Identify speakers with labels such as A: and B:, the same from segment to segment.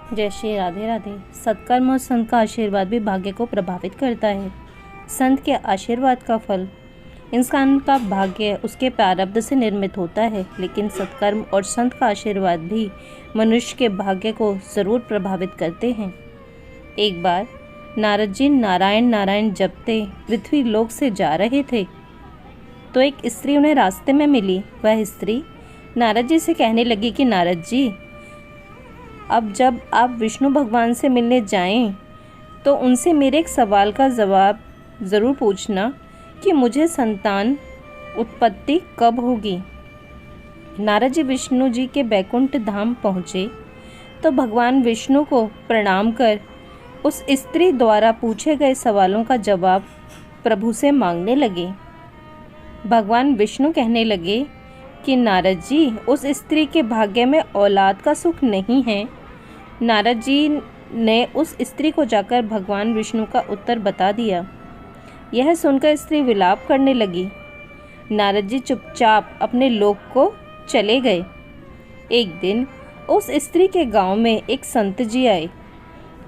A: जय श्री राधे राधे। सत्कर्म और संत का आशीर्वाद भी भाग्य को प्रभावित करता है। संत के आशीर्वाद का फल इंसान का भाग्य उसके प्रारब्ध से निर्मित होता है, लेकिन सत्कर्म और संत का आशीर्वाद भी मनुष्य के भाग्य को ज़रूर प्रभावित करते हैं। एक बार नारद जी नारायण नारायण जपते पृथ्वी लोक से जा रहे थे तो एक स्त्री उन्हें रास्ते में मिली। वह स्त्री नारद जी से कहने लगी कि नारद जी, अब जब आप विष्णु भगवान से मिलने जाएं तो उनसे मेरे एक सवाल का जवाब ज़रूर पूछना कि मुझे संतान उत्पत्ति कब होगी। नारद जी विष्णु जी के बैकुंठ धाम पहुँचे तो भगवान विष्णु को प्रणाम कर उस स्त्री द्वारा पूछे गए सवालों का जवाब प्रभु से मांगने लगे। भगवान विष्णु कहने लगे कि नारद जी, उस स्त्री के भाग्य में औलाद का सुख नहीं है। नारद जी ने उस स्त्री को जाकर भगवान विष्णु का उत्तर बता दिया। यह सुनकर स्त्री विलाप करने लगी। नारद जी चुपचाप अपने लोक को चले गए। एक दिन उस स्त्री के गांव में एक संत जी आए।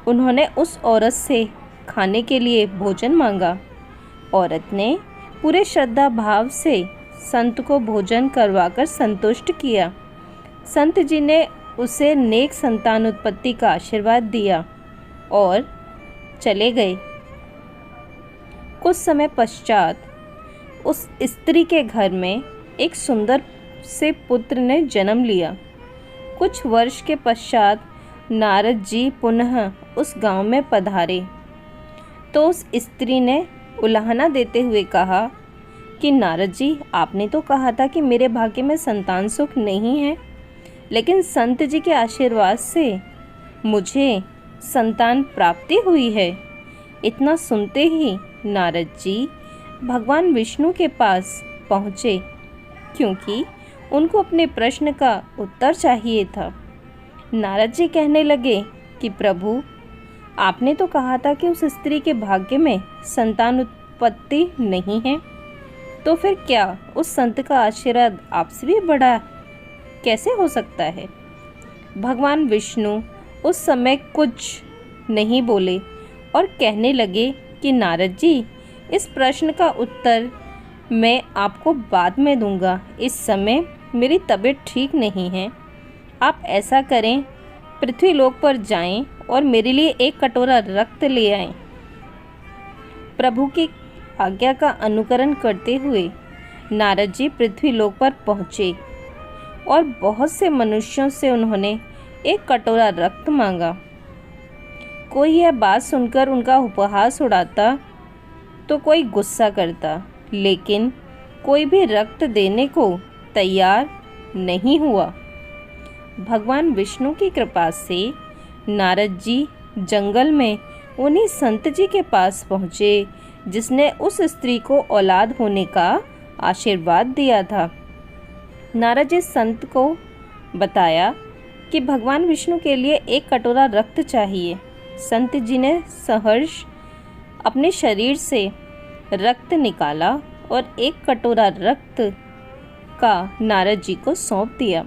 A: उन्होंने उस औरत से खाने के लिए भोजन मांगा। औरत ने पूरे श्रद्धा भाव से संत को भोजन करवाकर संतुष्ट किया। संत जी ने उसे नेक संतान उत्पत्ति का आशीर्वाद दिया और चले गए। कुछ समय पश्चात उस स्त्री के घर में एक सुंदर से पुत्र ने जन्म लिया। कुछ वर्ष के पश्चात नारद जी पुनः उस गांव में पधारे तो उस स्त्री ने उलाहना देते हुए कहा कि नारद जी, आपने तो कहा था कि मेरे भाग्य में संतान सुख नहीं है, लेकिन संत जी के आशीर्वाद से मुझे संतान प्राप्ति हुई है। इतना सुनते ही नारद जी भगवान विष्णु के पास पहुँचे, क्योंकि उनको अपने प्रश्न का उत्तर चाहिए था। नारद जी कहने लगे कि प्रभु, आपने तो कहा था कि उस स्त्री के भाग्य में संतान उत्पत्ति नहीं है, तो फिर क्या उस संत का आशीर्वाद आपसे भी बड़ा कैसे हो सकता है। भगवान विष्णु उस समय कुछ नहीं बोले और कहने लगे कि नारद जी, इस प्रश्न का उत्तर मैं आपको बाद में दूंगा। इस समय मेरी तबीयत ठीक नहीं है। आप ऐसा करें, पृथ्वी लोक पर जाएं और मेरे लिए एक कटोरा रक्त ले आएं। प्रभु की आज्ञा का अनुकरण करते हुए नारद जी पृथ्वी लोक पर पहुँचे और बहुत से मनुष्यों से उन्होंने एक कटोरा रक्त मांगा। कोई यह बात सुनकर उनका उपहास उड़ाता तो कोई गुस्सा करता, लेकिन कोई भी रक्त देने को तैयार नहीं हुआ। भगवान विष्णु की कृपा से नारद जी जंगल में उन्हीं संत जी के पास पहुँचे जिसने उस स्त्री को औलाद होने का आशीर्वाद दिया था। नारद जी संत को बताया कि भगवान विष्णु के लिए एक कटोरा रक्त चाहिए। संत जी ने सहर्ष अपने शरीर से रक्त निकाला और एक कटोरा रक्त का नारद जी को सौंप दिया।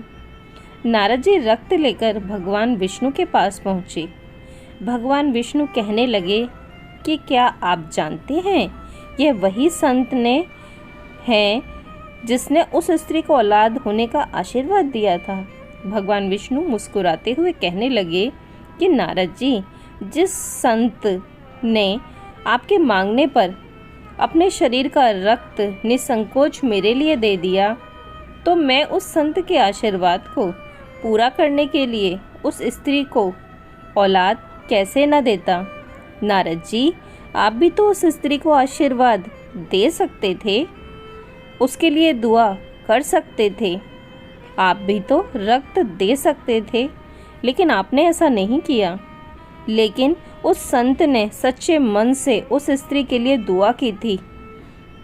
A: नारद जी रक्त लेकर भगवान विष्णु के पास पहुँचे। भगवान विष्णु कहने लगे कि क्या आप जानते हैं, यह वही संत ने है जिसने उस स्त्री को औलाद होने का आशीर्वाद दिया था। भगवान विष्णु मुस्कुराते हुए कहने लगे कि नारद जी, जिस संत ने आपके मांगने पर अपने शरीर का रक्त निसंकोच मेरे लिए दे दिया, तो मैं उस संत के आशीर्वाद को पूरा करने के लिए उस स्त्री को औलाद कैसे न देता। नारद जी, आप भी तो उस स्त्री को आशीर्वाद दे सकते थे, उसके लिए दुआ कर सकते थे, आप भी तो रक्त दे सकते थे, लेकिन आपने ऐसा नहीं किया। लेकिन उस संत ने सच्चे मन से उस स्त्री के लिए दुआ की थी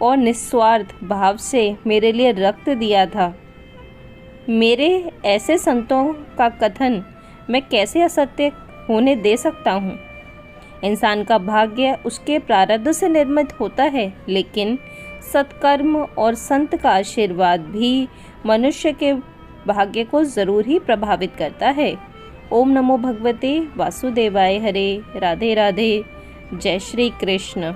A: और निस्वार्थ भाव से मेरे लिए रक्त दिया था। मेरे ऐसे संतों का कथन मैं कैसे असत्य होने दे सकता हूँ। इंसान का भाग्य उसके प्रारब्ध से निर्मित होता है, लेकिन सत्कर्म और संत का आशीर्वाद भी मनुष्य के भाग्य को ज़रूर ही प्रभावित करता है। ओम नमो भगवते वासुदेवाय हरे। राधे राधे। जय श्री कृष्ण।